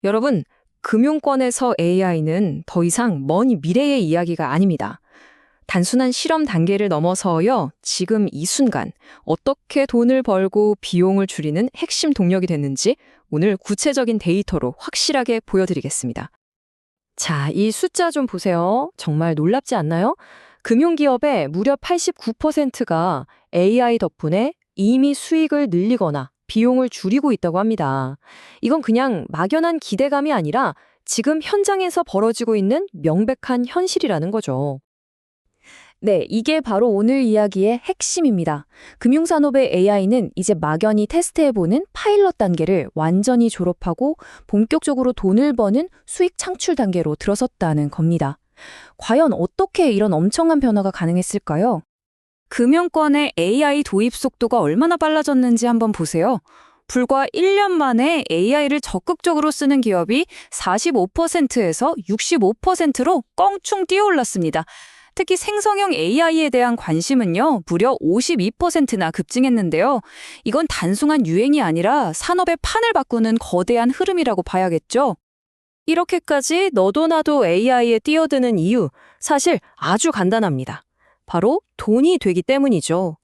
여러분, 금융권에서 AI는 더 이상 먼 미래의 이야기가 아닙니다. 단순한 실험 단계를 넘어서요, 지금 이 순간 어떻게 돈을 벌고 비용을 줄이는 핵심 동력이 됐는지 오늘 구체적인 데이터로 확실하게 보여드리겠습니다. 자, 이 숫자 좀 보세요. 정말 놀랍지 않나요? 금융기업의 무려 89%가 AI 덕분에 이미 수익을 늘리거나 비용을 줄이고 있다고 합니다. 이건 그냥 막연한 기대감이 아니라 지금 현장에서 벌어지고 있는 명백한 현실이라는 거죠. 네, 이게 바로 오늘 이야기의 핵심입니다. 금융산업의 AI는 이제 막연히 테스트해보는 파일럿 단계를 완전히 졸업하고 본격적으로 돈을 버는 수익 창출 단계로 들어섰다는 겁니다. 과연 어떻게 이런 엄청난 변화가 가능했을까요? 금융권의 AI 도입 속도가 얼마나 빨라졌는지 한번 보세요. 불과 1년 만에 AI를 적극적으로 쓰는 기업이 45%에서 65%로 껑충 뛰어올랐습니다. 특히 생성형 AI에 대한 관심은요, 무려 52%나 급증했는데요. 이건 단순한 유행이 아니라 산업의 판을 바꾸는 거대한 흐름이라고 봐야겠죠. 이렇게까지 너도 나도 AI에 뛰어드는 이유, 사실 아주 간단합니다. 바로 돈이 되기 때문이죠.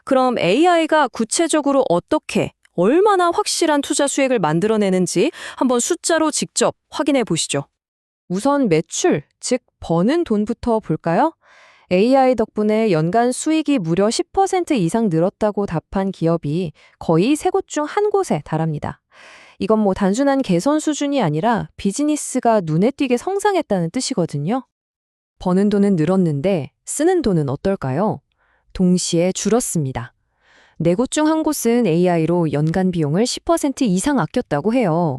그럼 AI가 구체적으로 어떻게, 얼마나 확실한 투자 수익을 만들어내는지 한번 숫자로 직접 확인해 보시죠. 우선 매출, 즉 버는 돈부터 볼까요? AI 덕분에 연간 수익이 무려 10% 이상 늘었다고 답한 기업이 거의 세 곳 중 한 곳에 달합니다. 이건 뭐 단순한 개선 수준이 아니라 비즈니스가 눈에 띄게 성장했다는 뜻이거든요. 버는 돈은 늘었는데 쓰는 돈은 어떨까요? 동시에 줄었습니다. 네 곳 중 한 곳은 AI로 연간 비용을 10% 이상 아꼈다고 해요.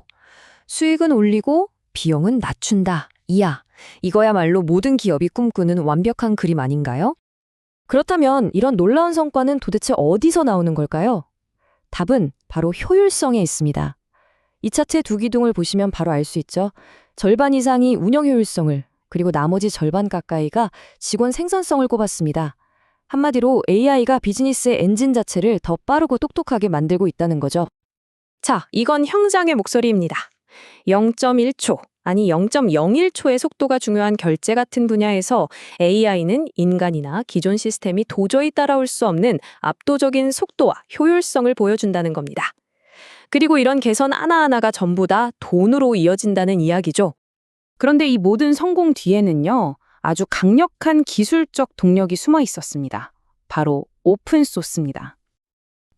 수익은 올리고 비용은 낮춘다. 이야, 이거야말로 모든 기업이 꿈꾸는 완벽한 그림 아닌가요? 그렇다면 이런 놀라운 성과는 도대체 어디서 나오는 걸까요? 답은 바로 효율성에 있습니다. 이 차트의 두 기둥을 보시면 바로 알 수 있죠. 절반 이상이 운영 효율성을, 그리고 나머지 절반 가까이가 직원 생산성을 꼽았습니다. 한마디로 AI가 비즈니스의 엔진 자체를 더 빠르고 똑똑하게 만들고 있다는 거죠. 자, 이건 형장의 목소리입니다. 0.1초, 아니 0.01초의 속도가 중요한 결제 같은 분야에서 AI는 인간이나 기존 시스템이 도저히 따라올 수 없는 압도적인 속도와 효율성을 보여준다는 겁니다. 그리고 이런 개선 하나하나가 전부 다 돈으로 이어진다는 이야기죠. 그런데 이 모든 성공 뒤에는요, 아주 강력한 기술적 동력이 숨어 있었습니다. 바로 오픈소스입니다.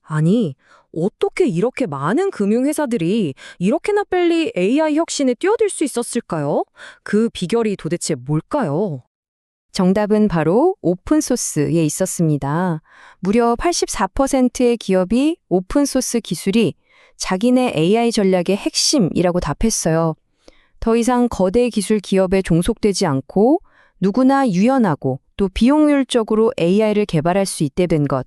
아니, 어떻게 이렇게 많은 금융회사들이 이렇게나 빨리 AI 혁신에 뛰어들 수 있었을까요? 그 비결이 도대체 뭘까요? 정답은 바로 오픈소스에 있었습니다. 무려 84%의 기업이 오픈소스 기술이 자기네 AI 전략의 핵심이라고 답했어요. 더 이상 거대 기술 기업에 종속되지 않고 누구나 유연하고 또 비용효율적으로 AI를 개발할 수 있게 된 것.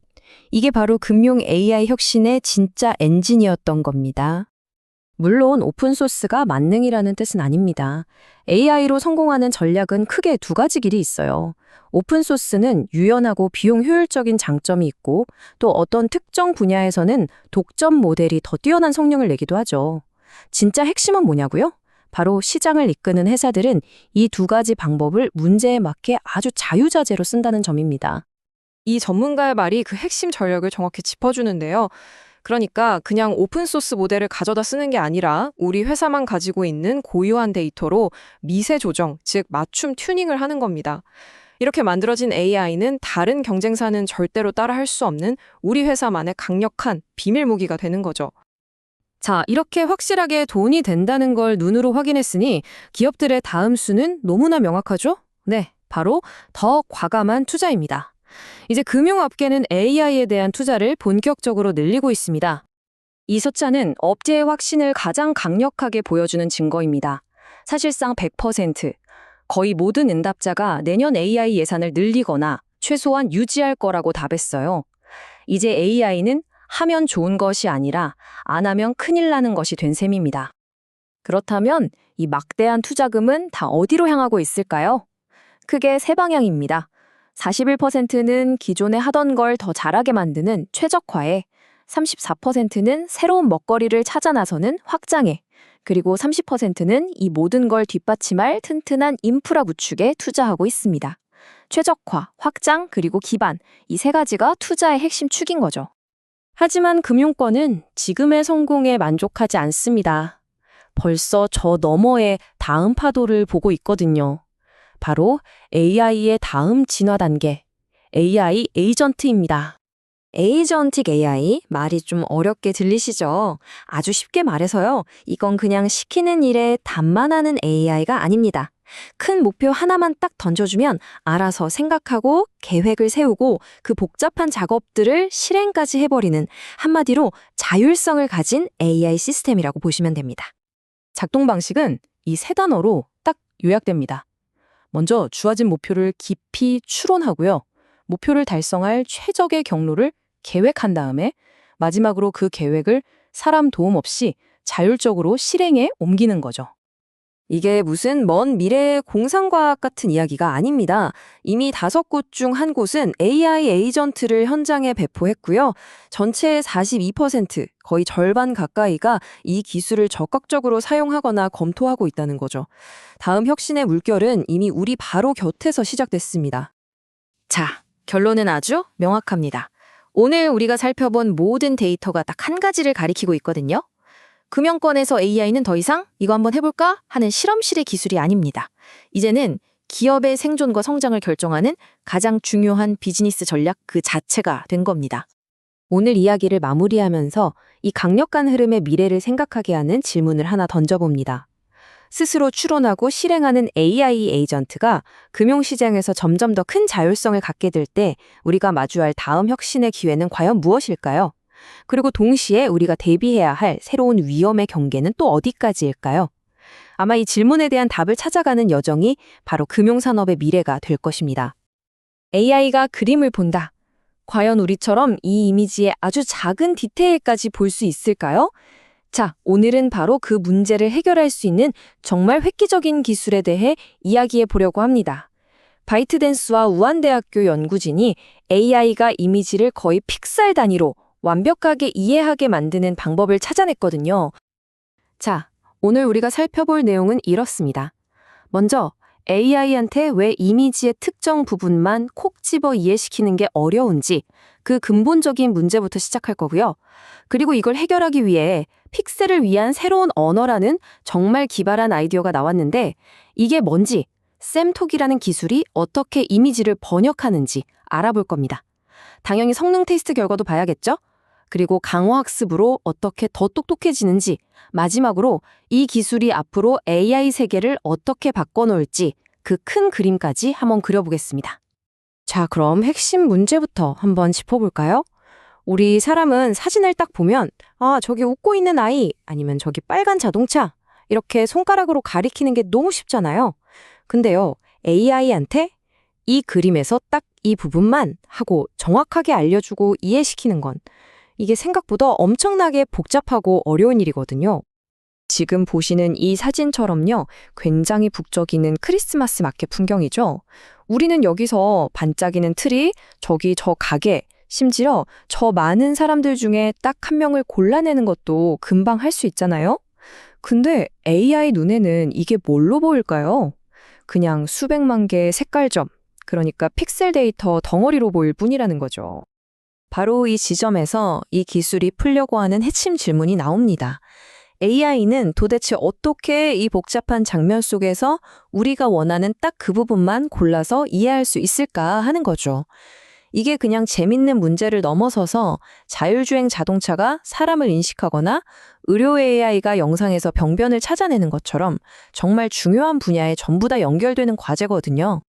이게 바로 금융 AI 혁신의 진짜 엔진이었던 겁니다. 물론 오픈소스가 만능이라는 뜻은 아닙니다. AI로 성공하는 전략은 크게 두 가지 길이 있어요. 오픈소스는 유연하고 비용 효율적인 장점이 있고 또 어떤 특정 분야에서는 독점 모델이 더 뛰어난 성능을 내기도 하죠. 진짜 핵심은 뭐냐고요? 바로 시장을 이끄는 회사들은 이 두 가지 방법을 문제에 맞게 아주 자유자재로 쓴다는 점입니다. 이 전문가의 말이 그 핵심 전략을 정확히 짚어주는데요. 그러니까 그냥 오픈소스 모델을 가져다 쓰는 게 아니라 우리 회사만 가지고 있는 고유한 데이터로 미세 조정, 즉 맞춤 튜닝을 하는 겁니다. 이렇게 만들어진 AI는 다른 경쟁사는 절대로 따라할 수 없는 우리 회사만의 강력한 비밀 무기가 되는 거죠. 자, 이렇게 확실하게 돈이 된다는 걸 눈으로 확인했으니 기업들의 다음 수는 너무나 명확하죠? 네, 바로 더 과감한 투자입니다. 이제 금융업계는 AI에 대한 투자를 본격적으로 늘리고 있습니다. 이 숫자는 업계의 확신을 가장 강력하게 보여주는 증거입니다. 사실상 100%, 거의 모든 응답자가 내년 AI 예산을 늘리거나 최소한 유지할 거라고 답했어요. 이제 AI는 하면 좋은 것이 아니라 안 하면 큰일 나는 것이 된 셈입니다. 그렇다면 이 막대한 투자금은 다 어디로 향하고 있을까요? 크게 세 방향입니다. 41%는 기존에 하던 걸 더 잘하게 만드는 최적화에, 34%는 새로운 먹거리를 찾아 나서는 확장에, 그리고 30%는 이 모든 걸 뒷받침할 튼튼한 인프라 구축에 투자하고 있습니다. 최적화, 확장, 그리고 기반, 이 세 가지가 투자의 핵심 축인 거죠. 하지만 금융권은 지금의 성공에 만족하지 않습니다. 벌써 저 너머의 다음 파도를 보고 있거든요. 바로 AI의 다음 진화 단계, AI 에이전트입니다. 에이전틱 AI, 말이 좀 어렵게 들리시죠? 아주 쉽게 말해서요. 이건 그냥 시키는 일에 답만 하는 AI가 아닙니다. 큰 목표 하나만 딱 던져주면 알아서 생각하고 계획을 세우고 그 복잡한 작업들을 실행까지 해버리는, 한마디로 자율성을 가진 AI 시스템이라고 보시면 됩니다. 작동 방식은 이 세 단어로 딱 요약됩니다. 먼저 주어진 목표를 깊이 추론하고요. 목표를 달성할 최적의 경로를 계획한 다음에 마지막으로 그 계획을 사람 도움 없이 자율적으로 실행에 옮기는 거죠. 이게 무슨 먼 미래의 공상과학 같은 이야기가 아닙니다. 이미 5곳 중 한 곳은 AI 에이전트를 현장에 배포했고요. 전체의 42%, 거의 절반 가까이가 이 기술을 적극적으로 사용하거나 검토하고 있다는 거죠. 다음 혁신의 물결은 이미 우리 바로 곁에서 시작됐습니다. 자, 결론은 아주 명확합니다. 오늘 우리가 살펴본 모든 데이터가 딱 한 가지를 가리키고 있거든요. 금융권에서 AI는 더 이상 이거 한번 해볼까 하는 실험실의 기술이 아닙니다. 이제는 기업의 생존과 성장을 결정하는 가장 중요한 비즈니스 전략 그 자체가 된 겁니다. 오늘 이야기를 마무리하면서 이 강력한 흐름의 미래를 생각하게 하는 질문을 하나 던져봅니다. 스스로 추론하고 실행하는 AI 에이전트가 금융시장에서 점점 더 큰 자율성을 갖게 될 때 우리가 마주할 다음 혁신의 기회는 과연 무엇일까요? 그리고 동시에 우리가 대비해야 할 새로운 위험의 경계는 또 어디까지일까요? 아마 이 질문에 대한 답을 찾아가는 여정이 바로 금융산업의 미래가 될 것입니다. AI가 그림을 본다. 과연 우리처럼 이 이미지의 아주 작은 디테일까지 볼 수 있을까요? 자, 오늘은 바로 그 문제를 해결할 수 있는 정말 획기적인 기술에 대해 이야기해 보려고 합니다. 바이트댄스와 우한대학교 연구진이 AI가 이미지를 거의 픽셀 단위로 완벽하게 이해하게 만드는 방법을 찾아냈거든요. 자, 오늘 우리가 살펴볼 내용은 이렇습니다. 먼저 AI한테 왜 이미지의 특정 부분만 콕 집어 이해시키는 게 어려운지 그 근본적인 문제부터 시작할 거고요. 그리고 이걸 해결하기 위해 픽셀을 위한 새로운 언어라는 정말 기발한 아이디어가 나왔는데 이게 뭔지, 샘톡이라는 기술이 어떻게 이미지를 번역하는지 알아볼 겁니다. 당연히 성능 테스트 결과도 봐야겠죠? 그리고 강화학습으로 어떻게 더 똑똑해지는지, 마지막으로 이 기술이 앞으로 AI 세계를 어떻게 바꿔놓을지 그 큰 그림까지 한번 그려보겠습니다. 자, 그럼 핵심 문제부터 한번 짚어볼까요? 우리 사람은 사진을 딱 보면 저기 웃고 있는 아이, 아니면 저기 빨간 자동차, 이렇게 손가락으로 가리키는 게 너무 쉽잖아요. 근데요, AI한테 이 그림에서 딱 이 부분만 하고 정확하게 알려주고 이해시키는 건 이게 생각보다 엄청나게 복잡하고 어려운 일이거든요. 지금 보시는 이 사진처럼요, 굉장히 북적이는 크리스마스 마켓 풍경이죠. 우리는 여기서 반짝이는 트리, 저기 저 가게, 심지어 저 많은 사람들 중에 딱 한 명을 골라내는 것도 금방 할 수 있잖아요. 근데 AI 눈에는 이게 뭘로 보일까요? 그냥 수백만 개의 색깔점, 그러니까 픽셀 데이터 덩어리로 보일 뿐이라는 거죠. 바로 이 지점에서 이 기술이 풀려고 하는 핵심 질문이 나옵니다. AI는 도대체 어떻게 이 복잡한 장면 속에서 우리가 원하는 딱 그 부분만 골라서 이해할 수 있을까 하는 거죠. 이게 그냥 재밌는 문제를 넘어서서 자율주행 자동차가 사람을 인식하거나 의료 AI가 영상에서 병변을 찾아내는 것처럼 정말 중요한 분야에 전부 다 연결되는 과제거든요.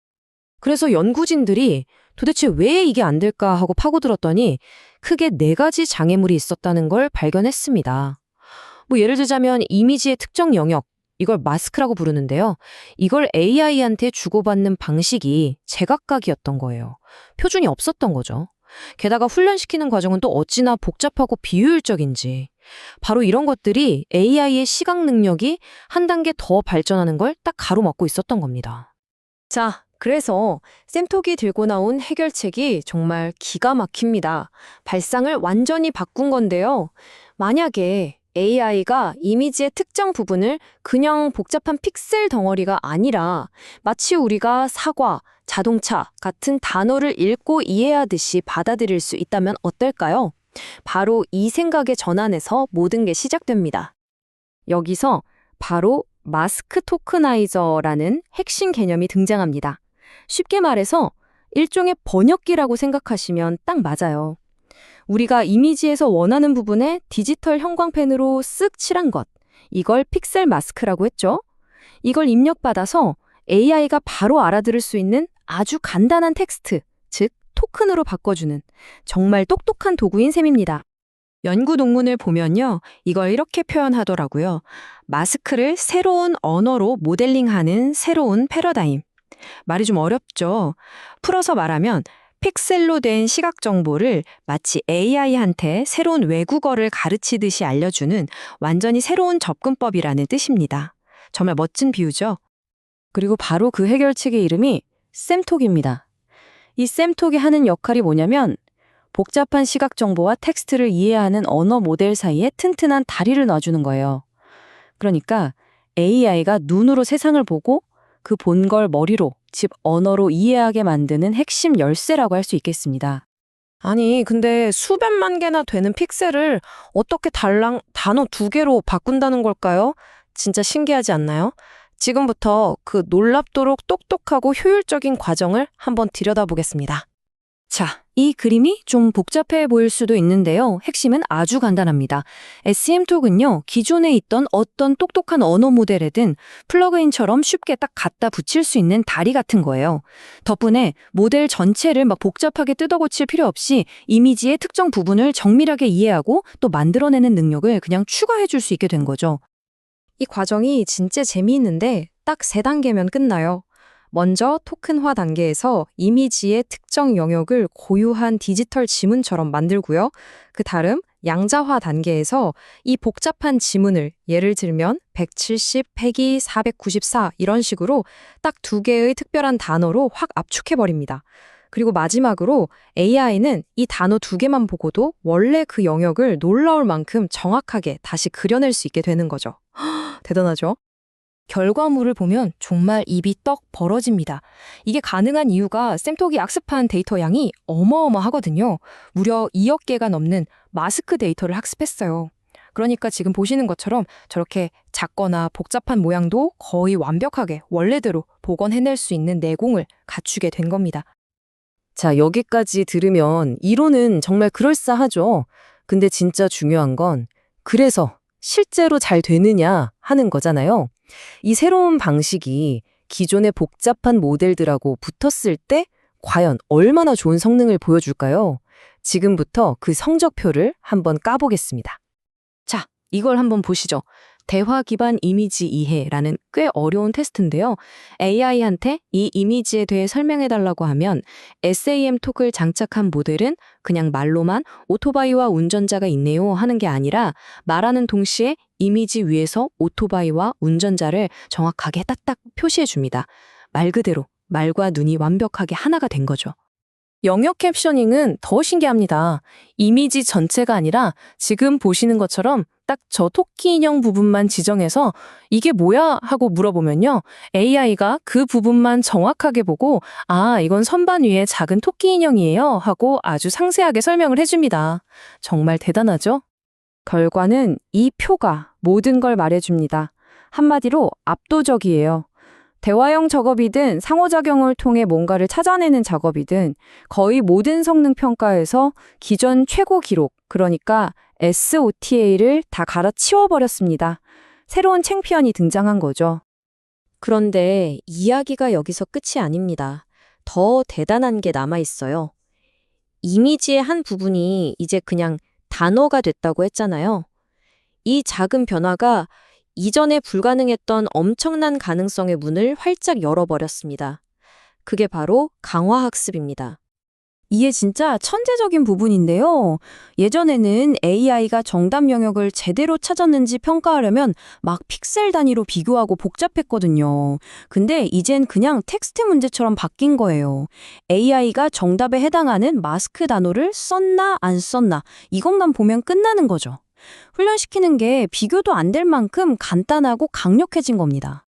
그래서 연구진들이 도대체 왜 이게 안 될까 하고 파고들었더니 크게 4가지 장애물이 있었다는 걸 발견했습니다. 예를 들자면 이미지의 특정 영역, 이걸 마스크라고 부르는데요. 이걸 AI한테 주고받는 방식이 제각각이었던 거예요. 표준이 없었던 거죠. 게다가 훈련시키는 과정은 또 어찌나 복잡하고 비효율적인지. 바로 이런 것들이 AI의 시각 능력이 한 단계 더 발전하는 걸 딱 가로막고 있었던 겁니다. 자, 그래서 샘톡이 들고 나온 해결책이 정말 기가 막힙니다. 발상을 완전히 바꾼 건데요. 만약에 AI가 이미지의 특정 부분을 그냥 복잡한 픽셀 덩어리가 아니라 마치 우리가 사과, 자동차 같은 단어를 읽고 이해하듯이 받아들일 수 있다면 어떨까요? 바로 이 생각의 전환에서 모든 게 시작됩니다. 여기서 바로 마스크 토크나이저라는 핵심 개념이 등장합니다. 쉽게 말해서 일종의 번역기라고 생각하시면 딱 맞아요. 우리가 이미지에서 원하는 부분에 디지털 형광펜으로 쓱 칠한 것, 이걸 픽셀 마스크라고 했죠. 이걸 입력받아서 AI가 바로 알아들을 수 있는 아주 간단한 텍스트, 즉 토큰으로 바꿔주는 정말 똑똑한 도구인 셈입니다. 연구 논문을 보면요, 이걸 이렇게 표현하더라고요. 마스크를 새로운 언어로 모델링하는 새로운 패러다임. 말이 좀 어렵죠? 풀어서 말하면 픽셀로 된 시각 정보를 마치 AI한테 새로운 외국어를 가르치듯이 알려주는 완전히 새로운 접근법이라는 뜻입니다. 정말 멋진 비유죠? 그리고 바로 그 해결책의 이름이 샘톡입니다. 이 샘톡이 하는 역할이 뭐냐면 복잡한 시각 정보와 텍스트를 이해하는 언어 모델 사이에 튼튼한 다리를 놔주는 거예요. 그러니까 AI가 눈으로 세상을 보고 그 본 걸 머리로, 즉 언어로 이해하게 만드는 핵심 열쇠라고 할 수 있겠습니다. 아니, 근데 수백만 개나 되는 픽셀을 어떻게 달랑 단어 2개로 바꾼다는 걸까요? 진짜 신기하지 않나요? 지금부터 그 놀랍도록 똑똑하고 효율적인 과정을 한번 들여다보겠습니다. 자, 이 그림이 좀 복잡해 보일 수도 있는데요. 핵심은 아주 간단합니다. SM톡은요, 기존에 있던 어떤 똑똑한 언어 모델에든 플러그인처럼 쉽게 딱 갖다 붙일 수 있는 다리 같은 거예요. 덕분에 모델 전체를 막 복잡하게 뜯어고칠 필요 없이 이미지의 특정 부분을 정밀하게 이해하고 또 만들어내는 능력을 그냥 추가해 줄 수 있게 된 거죠. 이 과정이 진짜 재미있는데 딱 3단계면 끝나요. 먼저 토큰화 단계에서 이미지의 특정 영역을 고유한 디지털 지문처럼 만들고요. 그 다음 양자화 단계에서 이 복잡한 지문을 예를 들면 170, 102, 494 이런 식으로 딱 2개의 특별한 단어로 확 압축해버립니다. 그리고 마지막으로 AI는 이 단어 2개만 보고도 원래 그 영역을 놀라울 만큼 정확하게 다시 그려낼 수 있게 되는 거죠. 대단하죠? 결과물을 보면 정말 입이 떡 벌어집니다. 이게 가능한 이유가 샘톡이 학습한 데이터 양이 어마어마하거든요. 무려 2억 개가 넘는 마스크 데이터를 학습했어요. 그러니까 지금 보시는 것처럼 저렇게 작거나 복잡한 모양도 거의 완벽하게 원래대로 복원해낼 수 있는 내공을 갖추게 된 겁니다. 자, 여기까지 들으면 이론은 정말 그럴싸하죠. 근데 진짜 중요한 건 그래서 실제로 잘 되느냐 하는 거잖아요. 이 새로운 방식이 기존의 복잡한 모델들하고 붙었을 때 과연 얼마나 좋은 성능을 보여줄까요? 지금부터 그 성적표를 한번 까보겠습니다. 자, 이걸 한번 보시죠. 대화 기반 이미지 이해라는 꽤 어려운 테스트인데요. AI한테 이 이미지에 대해 설명해달라고 하면 SAM톡을 장착한 모델은 그냥 말로만 오토바이와 운전자가 있네요 하는 게 아니라 말하는 동시에 이미지 위에서 오토바이와 운전자를 정확하게 딱딱 표시해 줍니다. 말 그대로 말과 눈이 완벽하게 하나가 된 거죠. 영역 캡셔닝은 더 신기합니다. 이미지 전체가 아니라 지금 보시는 것처럼 딱 저 토끼 인형 부분만 지정해서 이게 뭐야 하고 물어보면요. AI가 그 부분만 정확하게 보고 아, 이건 선반 위에 작은 토끼 인형이에요 하고 아주 상세하게 설명을 해줍니다. 정말 대단하죠? 결과는 이 표가 모든 걸 말해줍니다. 한마디로 압도적이에요. 대화형 작업이든 상호작용을 통해 뭔가를 찾아내는 작업이든 거의 모든 성능 평가에서 기존 최고 기록, 그러니까 SOTA를 다 갈아치워버렸습니다. 새로운 챔피언이 등장한 거죠. 그런데 이야기가 여기서 끝이 아닙니다. 더 대단한 게 남아있어요. 이미지의 한 부분이 이제 그냥 단어가 됐다고 했잖아요. 이 작은 변화가 이전에 불가능했던 엄청난 가능성의 문을 활짝 열어버렸습니다. 그게 바로 강화학습입니다. 이게 진짜 천재적인 부분인데요. 예전에는 AI가 정답 영역을 제대로 찾았는지 평가하려면 막 픽셀 단위로 비교하고 복잡했거든요. 근데 이젠 그냥 텍스트 문제처럼 바뀐 거예요. AI가 정답에 해당하는 마스크 단어를 썼나 안 썼나 이것만 보면 끝나는 거죠. 훈련시키는 게 비교도 안 될 만큼 간단하고 강력해진 겁니다.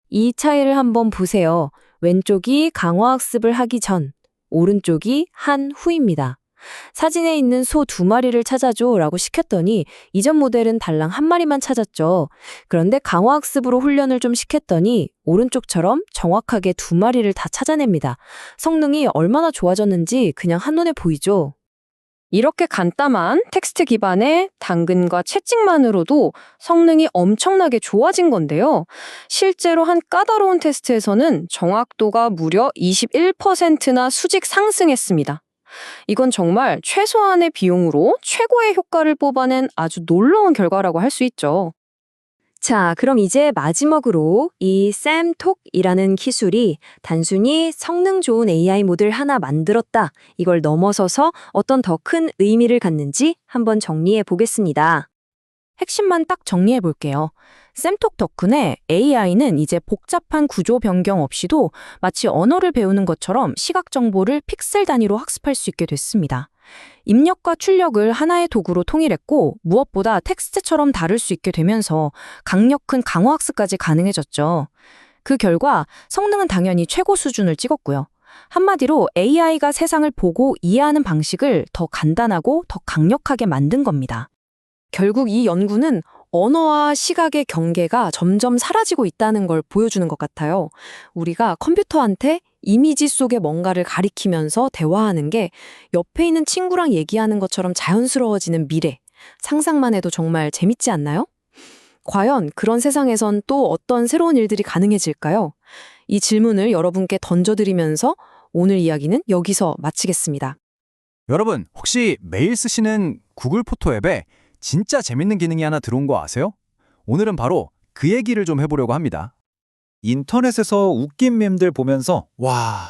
이 차이를 한번 보세요. 왼쪽이 강화학습을 하기 전, 오른쪽이 한 후입니다. 사진에 있는 소 2마리를 찾아줘 라고 시켰더니 이전 모델은 달랑 1마리만 찾았죠. 그런데 강화학습으로 훈련을 좀 시켰더니 오른쪽처럼 정확하게 2마리를 다 찾아냅니다. 성능이 얼마나 좋아졌는지 그냥 한눈에 보이죠. 이렇게 간단한 텍스트 기반의 당근과 채찍만으로도 성능이 엄청나게 좋아진 건데요. 실제로 한 까다로운 테스트에서는 정확도가 무려 21%나 수직 상승했습니다. 이건 정말 최소한의 비용으로 최고의 효과를 뽑아낸 아주 놀라운 결과라고 할 수 있죠. 자, 그럼 이제 마지막으로 이 샘톡이라는 기술이 단순히 성능 좋은 AI 모델 하나 만들었다, 이걸 넘어서서 어떤 더 큰 의미를 갖는지 한번 정리해 보겠습니다. 핵심만 딱 정리해 볼게요. 샘톡 덕분에 AI는 이제 복잡한 구조 변경 없이도 마치 언어를 배우는 것처럼 시각 정보를 픽셀 단위로 학습할 수 있게 됐습니다. 입력과 출력을 하나의 도구로 통일했고 무엇보다 텍스트처럼 다룰 수 있게 되면서 강력한 강화학습까지 가능해졌죠. 그 결과 성능은 당연히 최고 수준을 찍었고요. 한마디로 AI가 세상을 보고 이해하는 방식을 더 간단하고 더 강력하게 만든 겁니다. 결국 이 연구는 언어와 시각의 경계가 점점 사라지고 있다는 걸 보여주는 것 같아요. 우리가 컴퓨터한테 이미지 속에 뭔가를 가리키면서 대화하는 게 옆에 있는 친구랑 얘기하는 것처럼 자연스러워지는 미래. 상상만 해도 정말 재밌지 않나요? 과연 그런 세상에선 또 어떤 새로운 일들이 가능해질까요? 이 질문을 여러분께 던져드리면서 오늘 이야기는 여기서 마치겠습니다. 여러분, 혹시 매일 쓰시는 구글 포토 앱에 진짜 재밌는 기능이 하나 들어온 거 아세요? 오늘은 바로 그 얘기를 좀 해보려고 합니다. 인터넷에서 웃긴 밈들 보면서 와,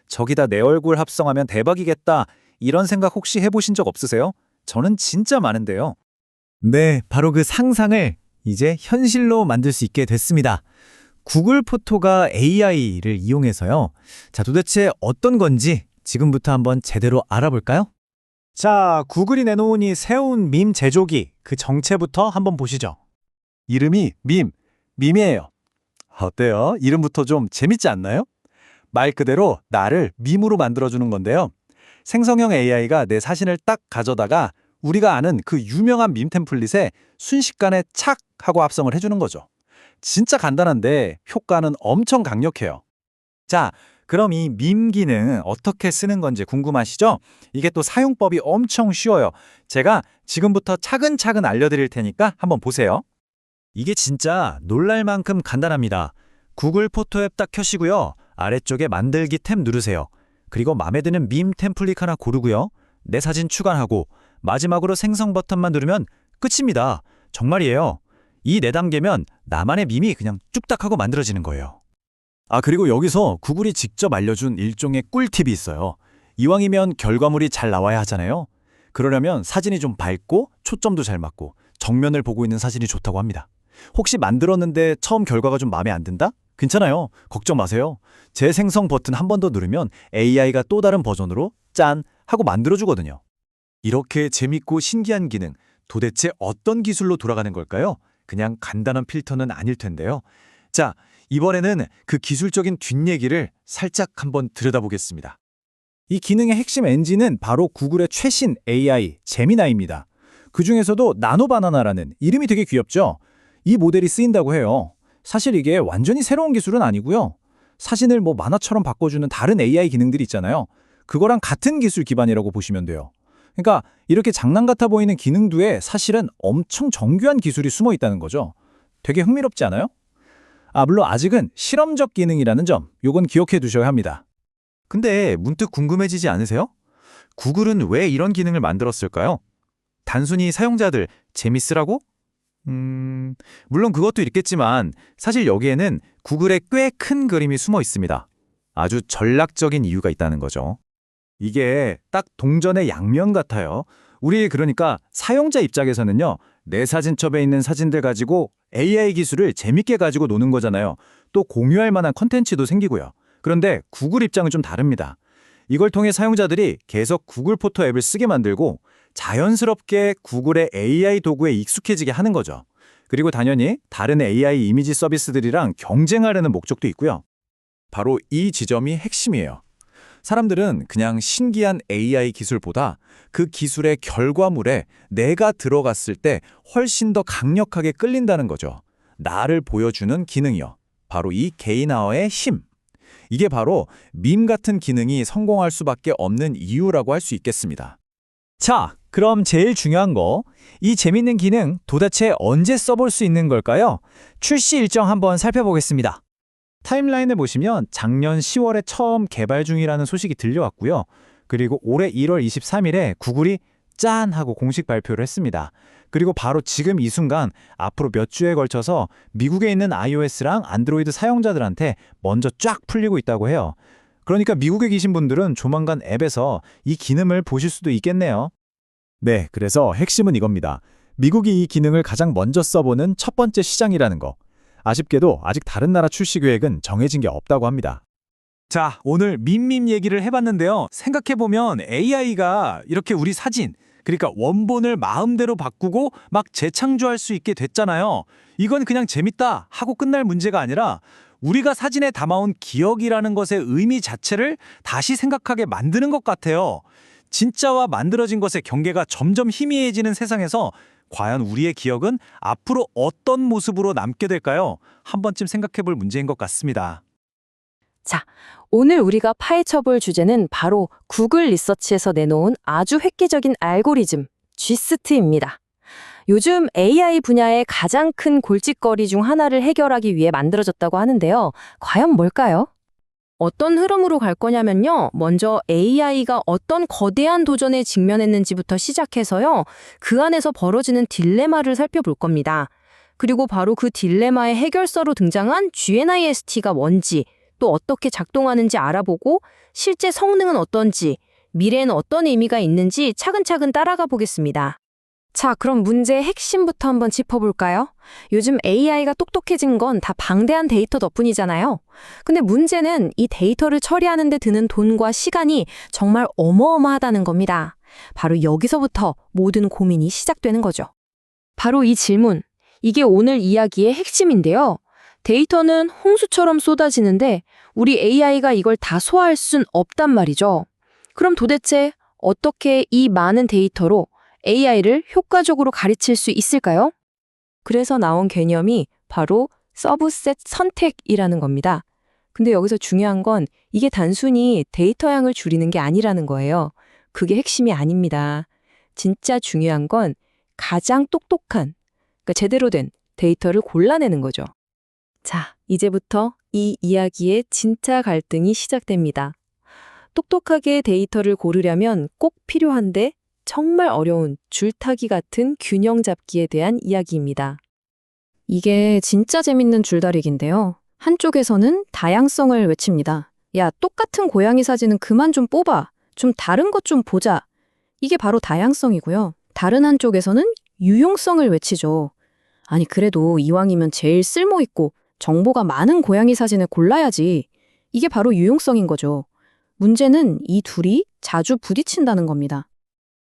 저기다 내 얼굴 합성하면 대박이겠다, 이런 생각 혹시 해보신 적 없으세요? 저는 진짜 많은데요. 네, 바로 그 상상을 이제 현실로 만들 수 있게 됐습니다. 구글 포토가 AI를 이용해서요. 자, 도대체 어떤 건지 지금부터 한번 제대로 알아볼까요? 자, 구글이 내놓은 이 새로운 밈 제조기, 그 정체부터 한번 보시죠. 이름이 밈이에요. 어때요? 이름부터 좀 재밌지 않나요? 말 그대로 나를 밈으로 만들어주는 건데요. 생성형 AI가 내 사진을 딱 가져다가 우리가 아는 그 유명한 밈 템플릿에 순식간에 착 하고 합성을 해주는 거죠. 진짜 간단한데 효과는 엄청 강력해요. 자, 그럼 이 밈 기능 어떻게 쓰는 건지 궁금하시죠? 이게 또 사용법이 엄청 쉬워요. 제가 지금부터 차근차근 알려드릴 테니까 한번 보세요. 이게 진짜 놀랄 만큼 간단합니다. 구글 포토 앱 딱 켜시고요. 아래쪽에 만들기 탭 누르세요. 그리고 마음에 드는 밈 템플릿 하나 고르고요. 내 사진 추가하고 마지막으로 생성 버튼만 누르면 끝입니다. 정말이에요. 이 4단계면 나만의 밈이 그냥 뚝딱 하고 만들어지는 거예요. 아, 그리고 여기서 구글이 직접 알려준 일종의 꿀팁이 있어요. 이왕이면 결과물이 잘 나와야 하잖아요. 그러려면 사진이 좀 밝고 초점도 잘 맞고 정면을 보고 있는 사진이 좋다고 합니다. 혹시 만들었는데 처음 결과가 좀 마음에 안 든다? 괜찮아요. 걱정 마세요. 재생성 버튼 한 번 더 누르면 AI가 또 다른 버전으로 짠! 하고 만들어주거든요. 이렇게 재밌고 신기한 기능, 도대체 어떤 기술로 돌아가는 걸까요? 그냥 간단한 필터는 아닐 텐데요. 자, 이번에는 그 기술적인 뒷얘기를 살짝 한번 들여다보겠습니다. 이 기능의 핵심 엔진은 바로 구글의 최신 AI 제미나이입니다. 그중에서도 나노바나나라는 이름이 되게 귀엽죠? 이 모델이 쓰인다고 해요. 사실 이게 완전히 새로운 기술은 아니고요. 사진을 만화처럼 바꿔주는 다른 AI 기능들이 있잖아요. 그거랑 같은 기술 기반이라고 보시면 돼요. 그러니까 이렇게 장난 같아 보이는 기능도에 사실은 엄청 정교한 기술이 숨어 있다는 거죠. 되게 흥미롭지 않아요? 물론 아직은 실험적 기능이라는 점, 요건 기억해 두셔야 합니다. 근데 문득 궁금해지지 않으세요? 구글은 왜 이런 기능을 만들었을까요? 단순히 사용자들 재밌으라고? 물론 그것도 있겠지만 사실 여기에는 구글의 꽤 큰 그림이 숨어 있습니다. 아주 전략적인 이유가 있다는 거죠. 이게 딱 동전의 양면 같아요. 우리 그러니까 사용자 입장에서는요, 내 사진첩에 있는 사진들 가지고 AI 기술을 재밌게 가지고 노는 거잖아요. 또 공유할 만한 컨텐츠도 생기고요. 그런데 구글 입장은 좀 다릅니다. 이걸 통해 사용자들이 계속 구글 포토 앱을 쓰게 만들고 자연스럽게 구글의 AI 도구에 익숙해지게 하는 거죠. 그리고 당연히 다른 AI 이미지 서비스들이랑 경쟁하려는 목적도 있고요. 바로 이 지점이 핵심이에요. 사람들은 그냥 신기한 AI 기술보다 그 기술의 결과물에 내가 들어갔을 때 훨씬 더 강력하게 끌린다는 거죠. 나를 보여주는 기능이요. 바로 이 개인화의 힘. 이게 바로 밈 같은 기능이 성공할 수밖에 없는 이유라고 할 수 있겠습니다. 자, 그럼 제일 중요한 거, 이 재밌는 기능 도대체 언제 써볼 수 있는 걸까요? 출시 일정 한번 살펴보겠습니다. 타임라인을 보시면 작년 10월에 처음 개발 중이라는 소식이 들려왔고요. 그리고 올해 1월 23일에 구글이 짠 하고 공식 발표를 했습니다. 그리고 바로 지금 이 순간 앞으로 몇 주에 걸쳐서 미국에 있는 iOS랑 안드로이드 사용자들한테 먼저 쫙 풀리고 있다고 해요. 그러니까 미국에 계신 분들은 조만간 앱에서 이 기능을 보실 수도 있겠네요. 네, 그래서 핵심은 이겁니다. 미국이 이 기능을 가장 먼저 써보는 첫 번째 시장이라는 거. 아쉽게도 아직 다른 나라 출시 계획은 정해진 게 없다고 합니다. 자, 오늘 밈 얘기를 해봤는데요. 생각해보면 AI가 이렇게 우리 사진, 그러니까 원본을 마음대로 바꾸고 막 재창조할 수 있게 됐잖아요. 이건 그냥 재밌다 하고 끝날 문제가 아니라 우리가 사진에 담아온 기억이라는 것의 의미 자체를 다시 생각하게 만드는 것 같아요. 진짜와 만들어진 것의 경계가 점점 희미해지는 세상에서 과연 우리의 기억은 앞으로 어떤 모습으로 남게 될까요? 한 번쯤 생각해볼 문제인 것 같습니다. 자, 오늘 우리가 파헤쳐볼 주제는 바로 구글 리서치에서 내놓은 아주 획기적인 알고리즘, G스트입니다. 요즘 AI 분야의 가장 큰 골칫거리 중 하나를 해결하기 위해 만들어졌다고 하는데요. 과연 뭘까요? 어떤 흐름으로 갈 거냐면요. 먼저 AI가 어떤 거대한 도전에 직면했는지부터 시작해서요. 그 안에서 벌어지는 딜레마를 살펴볼 겁니다. 그리고 바로 그 딜레마의 해결서로 등장한 GNIST가 뭔지, 또 어떻게 작동하는지 알아보고 실제 성능은 어떤지, 미래에는 어떤 의미가 있는지 차근차근 따라가 보겠습니다. 자, 그럼 문제의 핵심부터 한번 짚어볼까요? 요즘 AI가 똑똑해진 건 다 방대한 데이터 덕분이잖아요. 근데 문제는 이 데이터를 처리하는 데 드는 돈과 시간이 정말 어마어마하다는 겁니다. 바로 여기서부터 모든 고민이 시작되는 거죠. 바로 이 질문, 이게 오늘 이야기의 핵심인데요. 데이터는 홍수처럼 쏟아지는데 우리 AI가 이걸 다 소화할 순 없단 말이죠. 그럼 도대체 어떻게 이 많은 데이터로 AI를 효과적으로 가르칠 수 있을까요? 그래서 나온 개념이 바로 서브셋 선택이라는 겁니다. 근데 여기서 중요한 건 이게 단순히 데이터 양을 줄이는 게 아니라는 거예요. 그게 핵심이 아닙니다. 진짜 중요한 건 가장 똑똑한, 그러니까 제대로 된 데이터를 골라내는 거죠. 자, 이제부터 이 이야기의 진짜 갈등이 시작됩니다. 똑똑하게 데이터를 고르려면 꼭 필요한데 정말 어려운 줄타기 같은 균형 잡기에 대한 이야기입니다. 이게 진짜 재밌는 줄다리기인데요. 한쪽에서는 다양성을 외칩니다. 야, 똑같은 고양이 사진은 그만 좀 뽑아. 좀 다른 것 좀 보자. 이게 바로 다양성이고요. 다른 한쪽에서는 유용성을 외치죠. 아니, 그래도 이왕이면 제일 쓸모있고 정보가 많은 고양이 사진을 골라야지. 이게 바로 유용성인 거죠. 문제는 이 둘이 자주 부딪힌다는 겁니다.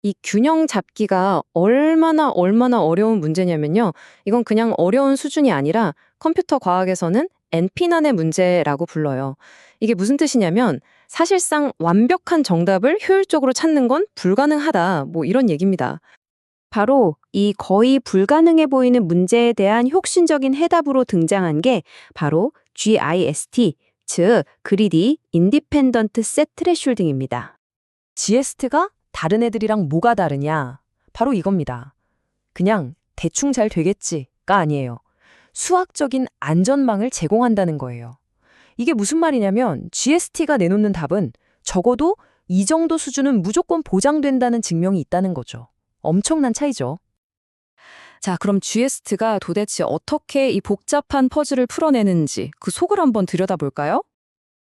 이 균형 잡기가 얼마나 어려운 문제냐면요. 이건 그냥 어려운 수준이 아니라 컴퓨터 과학에서는 NP-난의 문제라고 불러요. 이게 무슨 뜻이냐면 사실상 완벽한 정답을 효율적으로 찾는 건 불가능하다. 뭐 이런 얘기입니다. 바로 이 거의 불가능해 보이는 문제에 대한 혁신적인 해답으로 등장한 게 바로 GIST, 즉 Greedy Independent Set Thresholding입니다. GST가 다른 애들이랑 뭐가 다르냐? 바로 이겁니다. 그냥 대충 잘 되겠지가 아니에요. 수학적인 안전망을 제공한다는 거예요. 이게 무슨 말이냐면 GST가 내놓는 답은 적어도 이 정도 수준은 무조건 보장된다는 증명이 있다는 거죠. 엄청난 차이죠. 자, 그럼 GST가 도대체 어떻게 이 복잡한 퍼즐을 풀어내는지 그 속을 한번 들여다볼까요?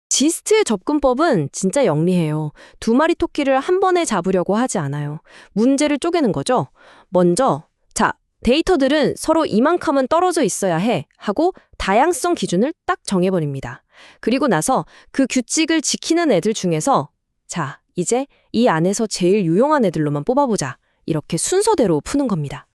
GST의 접근법은 진짜 영리해요. 두 마리 토끼를 한 번에 잡으려고 하지 않아요. 문제를 쪼개는 거죠. 먼저, 자, 데이터들은 서로 이만큼은 떨어져 있어야 해 하고 다양성 기준을 딱 정해버립니다. 그리고 나서 그 규칙을 지키는 애들 중에서 자, 이제 이 안에서 제일 유용한 애들로만 뽑아보자. 이렇게 순서대로 푸는 겁니다.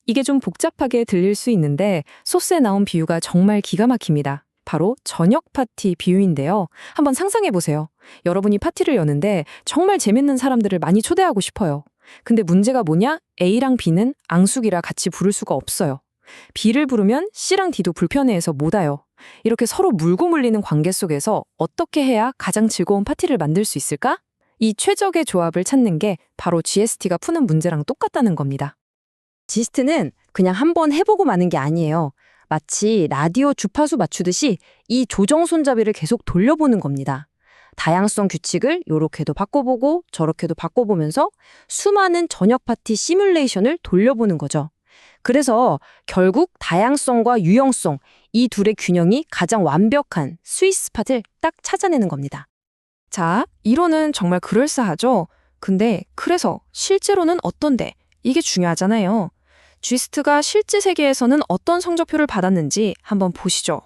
이게 좀 복잡하게 들릴 수 있는데 소스에 나온 비유가 정말 기가 막힙니다. 바로 저녁 파티 비유인데요. 한번 상상해 보세요. 여러분이 파티를 여는데 정말 재밌는 사람들을 많이 초대하고 싶어요. 근데 문제가 뭐냐? A랑 B는 앙숙이라 같이 부를 수가 없어요. B를 부르면 C랑 D도 불편해해서 못 와요. 이렇게 서로 물고 물리는 관계 속에서 어떻게 해야 가장 즐거운 파티를 만들 수 있을까? 이 최적의 조합을 찾는 게 바로 GST가 푸는 문제랑 똑같다는 겁니다. 지스트는 그냥 한번 해보고 마는 게 아니에요. 마치 라디오 주파수 맞추듯이 이 조정 손잡이를 계속 돌려보는 겁니다. 다양성 규칙을 요렇게도 바꿔보고 저렇게도 바꿔보면서 수많은 저녁 파티 시뮬레이션을 돌려보는 거죠. 그래서 결국 다양성과 유형성, 이 둘의 균형이 가장 완벽한 스윗 스팟을 딱 찾아내는 겁니다. 자, 이론은 정말 그럴싸하죠? 근데 그래서 실제로는 어떤데? 이게 중요하잖아요. GST가 실제 세계에서는 어떤 성적표를 받았는지 한번 보시죠.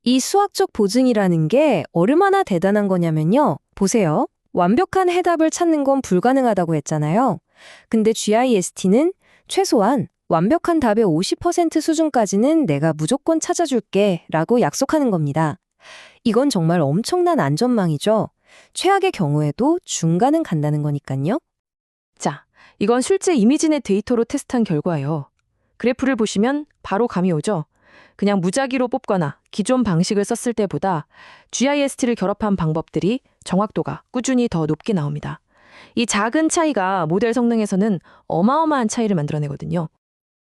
이 수학적 보증이라는 게 얼마나 대단한 거냐면요. 보세요. 완벽한 해답을 찾는 건 불가능하다고 했잖아요. 근데 GIST는 최소한 완벽한 답의 50% 수준까지는 내가 무조건 찾아줄게 라고 약속하는 겁니다. 이건 정말 엄청난 안전망이죠. 최악의 경우에도 중간은 간다는 거니까요. 자, 이건 실제 이미지넷 데이터로 테스트한 결과예요. 그래프를 보시면 바로 감이 오죠? 그냥 무작위로 뽑거나 기존 방식을 썼을 때보다 GIST를 결합한 방법들이 정확도가 꾸준히 더 높게 나옵니다. 이 작은 차이가 모델 성능에서는 어마어마한 차이를 만들어내거든요.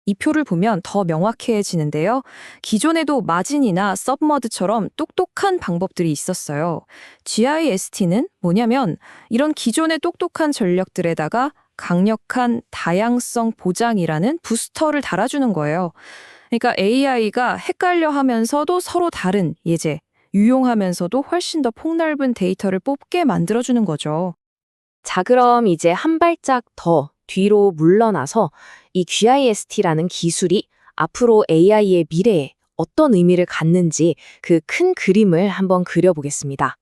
이 표를 보면 더 명확해지는데요. 기존에도 마진이나 서브머드처럼 똑똑한 방법들이 있었어요. GIST는 뭐냐면 이런 기존의 똑똑한 전력들에다가 강력한 다양성 보장이라는 부스터를 달아주는 거예요. 그러니까 AI가 헷갈려 하면서도 서로 다른 예제, 유용하면서도 훨씬 더 폭넓은 데이터를 뽑게 만들어주는 거죠. 자, 그럼 이제 한 발짝 더 뒤로 물러나서 이 GIST라는 기술이 앞으로 AI의 미래에 어떤 의미를 갖는지 그 큰 그림을 한번 그려보겠습니다.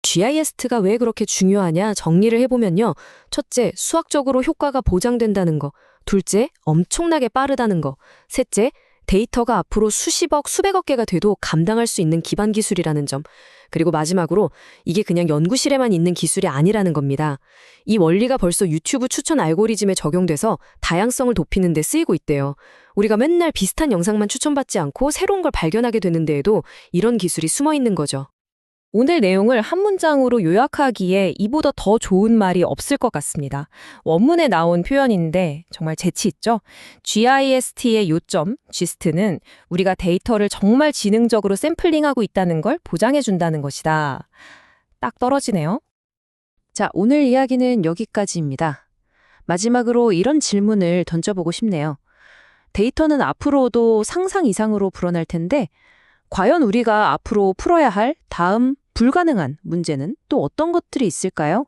GIST가 왜 그렇게 중요하냐 정리를 해보면요. 첫째, 수학적으로 효과가 보장된다는 거. 둘째, 엄청나게 빠르다는 거. 셋째, 데이터가 앞으로 수십억, 수백억 개가 돼도 감당할 수 있는 기반 기술이라는 점. 그리고 마지막으로 이게 그냥 연구실에만 있는 기술이 아니라는 겁니다. 이 원리가 벌써 유튜브 추천 알고리즘에 적용돼서 다양성을 높이는 데 쓰이고 있대요. 우리가 맨날 비슷한 영상만 추천받지 않고 새로운 걸 발견하게 되는 데에도 이런 기술이 숨어 있는 거죠. 오늘 내용을 한 문장으로 요약하기에 이보다 더 좋은 말이 없을 것 같습니다. 원문에 나온 표현인데 정말 재치 있죠? GIST의 요점, GIST는 우리가 데이터를 정말 지능적으로 샘플링하고 있다는 걸 보장해준다는 것이다. 딱 떨어지네요. 자, 오늘 이야기는 여기까지입니다. 마지막으로 이런 질문을 던져보고 싶네요. 데이터는 앞으로도 상상 이상으로 불어날 텐데 과연 우리가 앞으로 풀어야 할 다음 불가능한 문제는 또 어떤 것들이 있을까요?